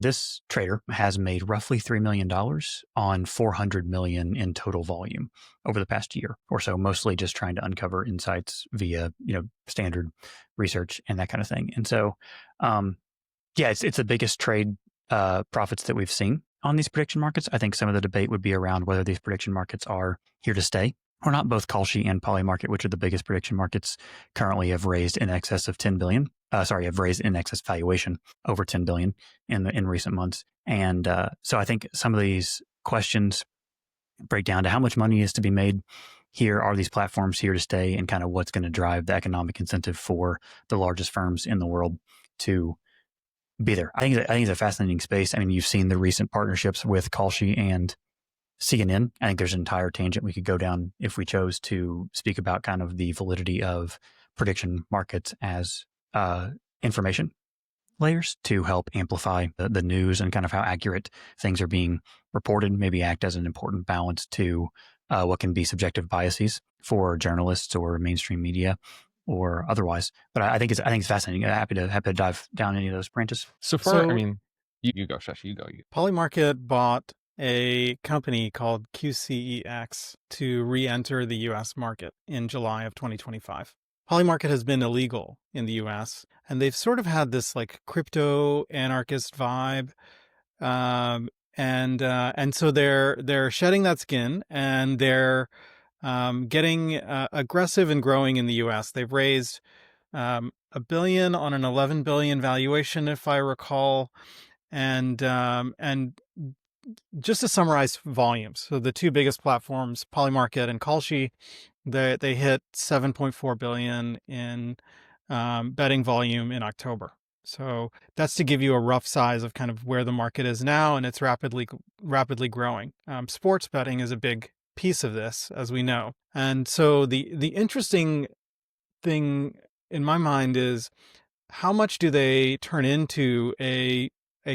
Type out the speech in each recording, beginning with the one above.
This trader has made roughly $3 million on 400 million in total volume over the past year or so, mostly just trying to uncover insights via, standard research and that kind of thing. And so, yeah, it's the biggest trade profits that we've seen on these prediction markets. I think some of the debate would be around whether these prediction markets are here to stay or not. Both Kalshi and Polymarket, which are the biggest prediction markets, currently have raised in excess of 10 billion. Have raised in excess valuation over 10 billion in recent months. And so I think some of these questions break down to how much money is to be made here. Are these platforms here to stay, and kind of what's going to drive the economic incentive for the largest firms in the world to be there? I think it's a fascinating space. I mean, you've seen the recent partnerships with Kalshi and CNN. I think there's an entire tangent we could go down if we chose to speak about kind of the validity of prediction markets as information layers to help amplify the news and kind of how accurate things are being reported, maybe act as an important balance to what can be subjective biases for journalists or mainstream media or otherwise. But I think it's fascinating. Happy to dive down any of those branches. So far, I mean, you go, Shashi, you go. Polymarket bought a company called QCEX to re-enter the US market in July of 2025. Polymarket has been illegal in the US, and they've sort of had this like crypto anarchist vibe. And so they're shedding that skin, and they're getting aggressive and growing in the US. They've raised $1 billion on an 11 billion valuation, if I recall. And just to summarize volumes, so the two biggest platforms, Polymarket and Kalshi, they hit 7.4 billion in betting volume in October. So that's to give you a rough size of kind of where the market is now, and it's rapidly growing. Sports betting is a big piece of this, as we know. And so the interesting thing in my mind is, how much do they turn into a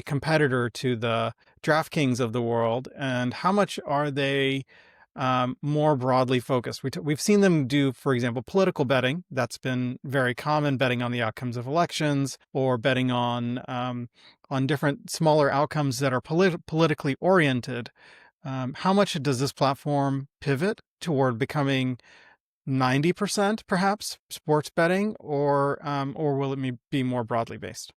competitor to the DraftKings of the world, and how much are they more broadly focused? We've seen them do, for example, political betting. That's been very common, betting on the outcomes of elections, or betting on different smaller outcomes that are politically oriented. How much does this platform pivot toward becoming 90% perhaps sports betting, or will it be more broadly based?